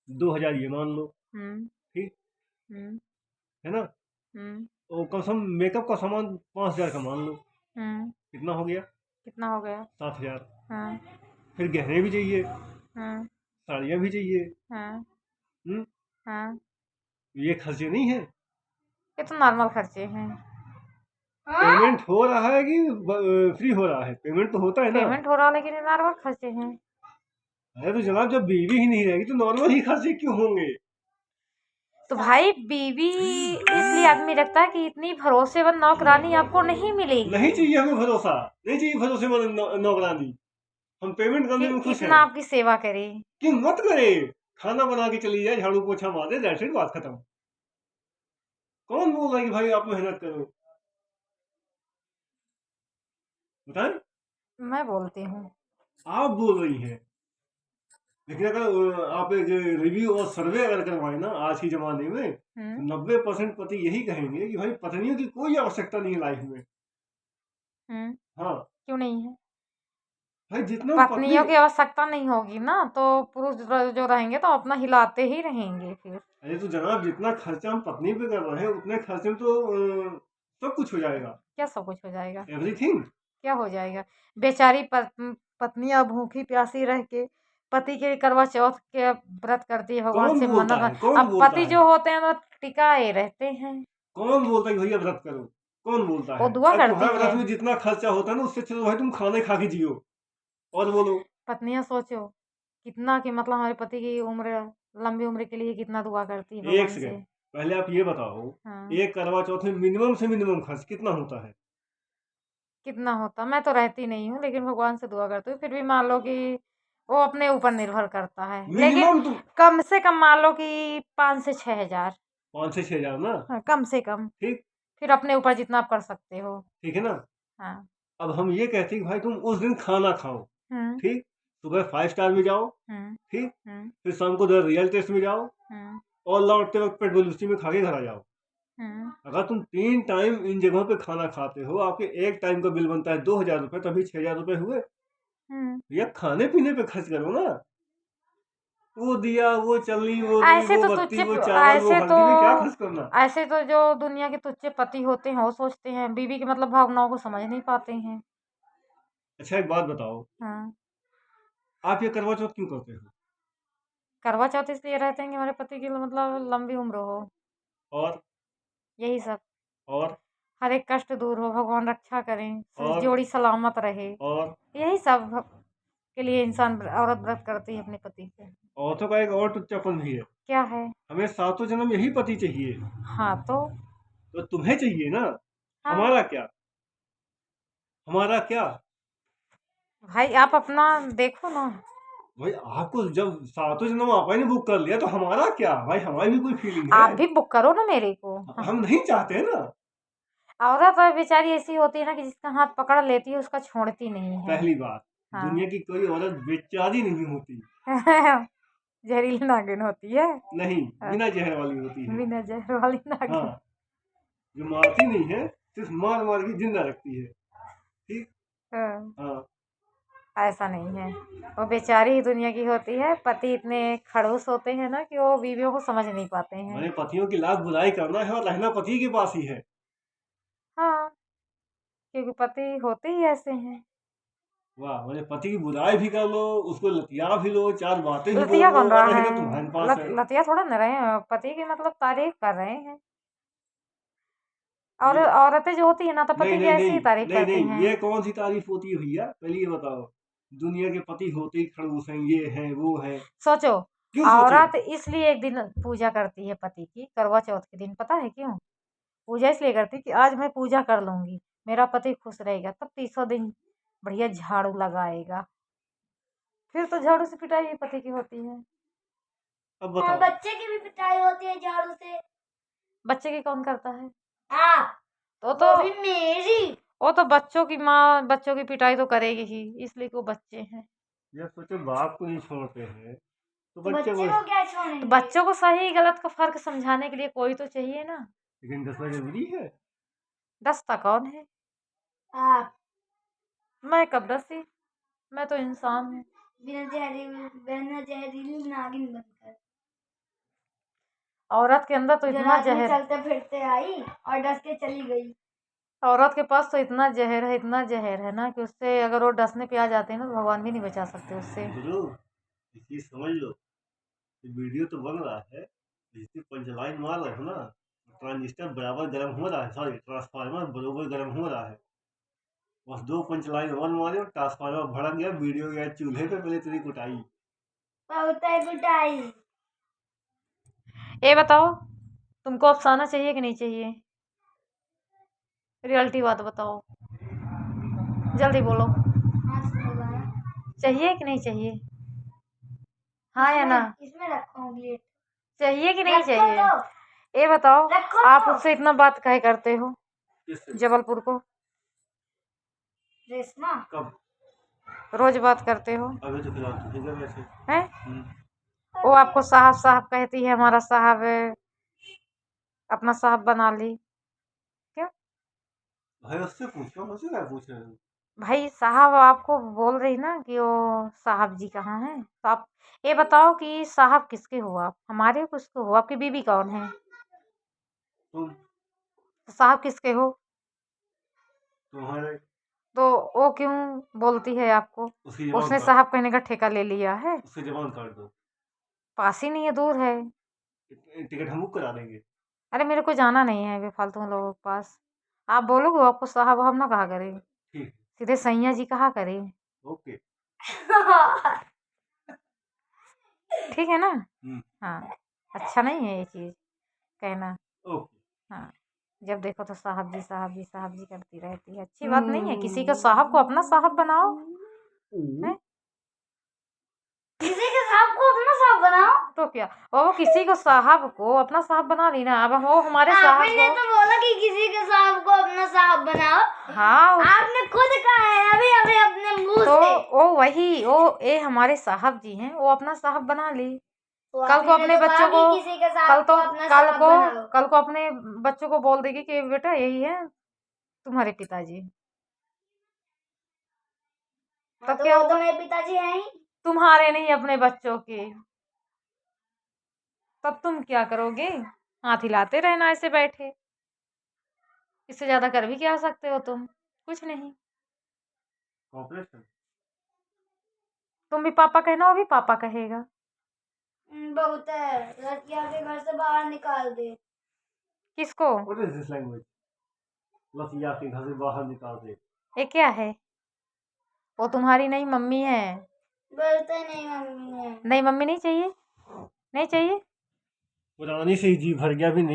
2000 ये मान लो। हम्म। ठीक हम्म। है ना। हम्म। और कम से कम मेकअप का सामान 5000 का मान लो। हम्म। कितना हो गया? कितना हो गया? 7000। हाँ। फिर गहने भी चाहिए, हाँ। साड़ियाँ भी चाहिए। हाँ। हम्म हाँ। ये खर्चे नहीं है। ये तो नॉर्मल खर्चे हैं। पेमेंट हो रहा है कि फ्री हो रहा है? पेमेंट तो होता है ना। पेमेंट हो रहा है लेकिन ये नॉर्मल खर्चे हैं। अरे तो जनाब, जब बीवी ही नहीं रहेगी तो नॉर्मल ही खर्चे क्यों होंगे? तो भाई बीवी इसलिए आदमी रखता है कि इतनी भरोसेमंद नौकरानी आपको नहीं मिलेगी नहीं चाहिए हमें भरोसा, नहीं चाहिए भरोसेमंद नौकरानी। हम पेमेंट कि करने में खुश इतना हैं। आपकी सेवा करे। कि मत करे, खाना बना के चली जाए, झाड़ू पोछा मार दे, दैट्स इट, बात खत्म। कौन बोल रहा है कि भाई आप मेहनत करो? बताएं। मैं बोलती हूँ। आप बोल रही हैं। लेकिन अगर आप एक रिव्यू और सर्वे अगर करवाएं ना आज के जमाने में, तो हम्म। 90% पति यही कहेंगे कि भाई पत्नियों की कोई आवश्यकता नहीं है लाइफ में। हम्म। हाँ। क्यों नहीं है? भाई जितना पत्नी। पत्नियों की आवश्यकता नहीं होगी ना तो पुरुष जो रहेंगे तो अपना हिलाते ही रहेंगे फिर। अरे तो जनाब, जितना खर्चा हम पत्नी पे कर रहे हैं उतने खर्चे में तो सब कुछ हो जाएगा। क्या सब कुछ हो जाएगा? एवरीथिंग। क्या हो जाएगा? बेचारी पत्नियां भूखी प्यासी रह के पति के करवा चौथ के व्रत करती है, भगवान कौन से बोलता मन्नत है? कौन अब बोलता पति है? जो होते हैं वो टिकाए रहते हैं। कौन बोलता है कि भैया व्रत करो? कौन बोलता वो है? दुआ अरे करती तुम्हारे हैं। व्रत में जितना खर्चा होता है ना, उससे चलो भाई तुम खाने खा के जियो। और बोलो। पत्नियां सोचो कितना कि मतलब हमारे पति की उम्र लंबी उम्र के लिए कितना दुआ करती है एक भगवान से। सेकेंड, पहले आप ये बताओ, हाँ। एक करवा चौथ में मिनिमम से मिनिमम खर्च कितना होता है? कितना होता? मैं तो रहती नहीं हूँ लेकिन भगवान से दुआ करती हूँ, फिर भी मान लो कि वो अपने ऊपर निर्भर करता है, लेकिन मिनिमम तुम। कम से कम मान लो कि 5 से 6 हजार। 5 से 6 हजार ना। हाँ, कम से कम। ठीक। फिर अपने ऊपर जितना आप कर सकते हो। ठीक है ना। हाँ। अब हम ये कहते हैं कि भाई तुम उस दिन खाना खाओ। हम्म। ठीक। सुबह 5 स्टार में जाओ। हम्म। ठीक। हम्म। फिर शाम को रियल टेस्ट में जाओ। हम्म। और लौटते वक्त पेट बलूची में खा के घर आ जाओ। हम्म। अगर तुम 3 टाइम इन जगहों पे खाना खाते हो, आपके एक टाइम का बिल बनता है 2000 रुपये, तभी 6000 रुपये हुए। हम्म। भैया खाने पीने पे खर्च करो ना। वो दिया, वो चलनी, वो रुई, ऐसे वो तो बत्ती, तुच्छ वो चावल, वो हल्दी पे क्या खर्च करना? ऐसे तो जो दुनिया के तुच्छ पति होते हैं वो सोचते हैं बीवी के मतलब भावनाओं को समझ नहीं पाते हैं। अच्छा एक बात बताओ, हाँ। आप ये करवा चौथ क्यों करते हो? करवा चौथ इसलिए रहते हैं कि हमारे पति की मतलब लंबी उम्र हो। और यही सब। और हर एक कष्ट दूर हो, भगवान रक्षा करें, और जोड़ी सलामत रहे। और यही सब के लिए इंसान औरत व्रत करती है अपने पति से। औरतों का एक और टुच्चापन भी है। क्या है? हमें सातों जन्म यही पति चाहिए। हाँ तो। तो तुम्हें चाहिए ना। हाँ हमारा क्या? हमारा क्या? भाई आप अपना देखो ना। भाई आपको जब सातों जन्म आपा ने बुक कर लिया तो हमारा क्या भाई? हमारी भी कोई फीलिंग है। आप भी बुक करो ना मेरे को। हाँ। हम नहीं चाहते ना। औरत और बेचारी ऐसी होती है ना कि जिसका हाथ पकड़ लेती है उसका छोड़ती नहीं है। पहली बात, हाँ। दुनिया की कोई औरत बेचारी नहीं होती। जहरीली नागिन होती है। नहीं, हाँ, बिना जहर वाली होती है। बिना जहर वाली हाँ। नागिन। जो मारती नहीं है, सिर्फ मार मार के जिंदा रखती है। ठीक। हाँ, हाँ। ऐसा नहीं है। वो बेचारी ही दुनिया की होती है, पति इतने खड़ूस होते हैं ना कि वो बीवियों को समझ नहीं पाते हैं। मैंने पतियों की लाख बुराई करना है और रहना पति के पास ही है। हाँ, क्योंकि पति होते ही ऐसे हैं। वाह, मैंने पति की बुराई भी कर लो, उसको लतिया भी लो, चार बातें भी लतिया बोल लो, कौन और रहा रहना तुम्हारे है? पास है। लतिया थोड़ा न रहे हैं, पति की मतलब तारीफ कर रहे हैं। और ये औरतें जो होती है ना तो नहीं पति की नहीं ऐसी नहीं ही तारीफ नहीं करती नहीं, हैं। ये कौन सी तारीफ होती है भैया? पहले ये बताओ। दुनिया के पति होते ही खड़ूस हैं, ये हैं वो हैं। सोचो, क्यों सोचे? औरत इसलिए एक दिन पूजा करती है पति की, करवा चौथ के दिन, पता है क्यों? पूजा इसलिए करती है कि आज मैं पूजा कर लूंगी, मेरा पति खुश रहेगा, तब तीसरा दिन बढ़िया झाड़ू लगाएगा। फिर तो झाड़ू से पिटाई ही पति की होती है। अब हाँ, बताओ। बच्चे की भी पिटाई होती है झाड़ू से। बच्चे की कौन करता है? आप। तो भी मेरी। वो तो बच्चों की माँ बच्चों की पिटाई तो करेगी ही, इसलिए कि वो बच्चे हैं। जब सोचो बाप को नहीं छोड़ते हैं तो तो बच्चे बच्चे को। को क्या छोड़ेंगे? तो बच्चों को सही गलत का फर्क समझाने के लिए कोई तो चाहिए ना। लेकिन दसना जरूरी है। डसता कौन है? आप। मैं कब डसी? मैं तो इंसान हूँ। बिना जहरीली नागिन बनकर। औरत के अंदर तो जो इतना रात में जहर, चलते फिरते आई और डस के चली गई। औरत के पास तो इतना जहर है, इतना जहर है ना कि उससे अगर वो डसने पे आ जाते हैं ना तो भगवान भी नहीं बचा सकते उससे। गुरु एक चीज समझ लो, ये वीडियो तो बन रहा है, जिसकी पंचलाइन मार रहे हो ना, ट्रांजिस्टर बराबर गर्म हो रहा है, सॉरी ट्रांसफार्मर बराबर गर्म हो रहा है। बस 2 पंचलाइन और मारे और ट्रांसफार्मर भड़क गया, वीडियो गया चूल्हे पे, पहले तेरी कुटाई। बहुत है कुटाई। ये बताओ, तुमको अफसाना चाहिए कि नहीं चाहिए? रियलिटी बात बताओ, जल्दी बोलो, हाथ से लगाया। चाहिए कि नहीं चाहिए? हाँ या ना? इसमें रखो उंगली। चाहिए कि नहीं रखो चाहिए? तो, ये बताओ, रखो आप तो। उससे इतना बात काहे करते हो किससे? जबलपुर को? रेशमा कब? रोज बात करते हो अभी तो फिलहाल ठीक है वैसे। हैं? वो आपको साहब साहब कहती है, हमारा साहब है, अपना साहब बना ली। क्यों भाई उससे पूछो, मुझसे क्या पूछ रहे हो? भाई? साहब आपको बोल रही ना कि वो साहब जी कहाँ हैं, तो आप ये बताओ कि साहब किसके हो आप? हमारे हो, किसके हो? आपकी बीवी कौन है? तुम तो साहब किसके हो? तुम्हारे तो वो क्यों बोलती है आपको? उसकी जबान उसने काट, साहब कहने का ठेका ले लिया है। उसकी जबान काट दो, पास ही नहीं है, दूर है। टिकट हम बुक करा देंगे। अरे मेरे को जाना नहीं है बेफालतू लोगों के पास। आप बोलोगे वो आपको साहब हम ना कहा करें, ठीक, सीधे सैया जी कहा करें। ओके। ठीक है ना? हाँ, अच्छा नहीं है ये चीज़ कहना। ओके। हाँ, जब देखो तो साहब जी साहब जी साहब जी करती रहती है, अच्छी बात नहीं है। किसी का साहब को अपना साहब बनाओ है। किसी के साहब को अपना साहब बनाओ तो क्या, और वो किसी को साहब को अपना साहब बना ली ना, अब वो हमारे साहब आपने को। तो बोला कि किसी के साहब को अपना साहब बनाओ। हाँ आपने खुद कहा है अभी अभी अपने मुंह तो से। वो वही वो ये हमारे साहब जी हैं, वो अपना साहब बना ली। तो कल को आपने अपने तो कहा बच्चों कि को, किसी के कल साहब तो को अपना साहब बनाओ। कल को अपने बच्चों को बोल देगी कि बेटा यही है तुम्हारे पिताजी। हाँ, तब तो क्या वो तो होगा? मेरे पिताजी हैं ही। तुम्हारे नहीं, अपने बच्चों के। तब तुम क्या करोगे? हाथ हिलाते रहना ऐसे बैठे। इससे ज्यादा कर भी क्या सकते हो तुम? कुछ नहीं। कॉपरेशन। तुम भी पापा कहना, वो भी पापा कहेगा। बहुत है, लड़कियां के घर से बाहर निकाल दे। किसको? What is this language? लसिया के घर से बाहर निकाल दे। ये क्या है? वो तुम्हारी नहीं मम्मी है। बोलते नहीं मम्मी है। नहीं मम्मी नहीं चाहिए, नहीं चाहिए। पुरानी से ही जी भर गया भी नहीं।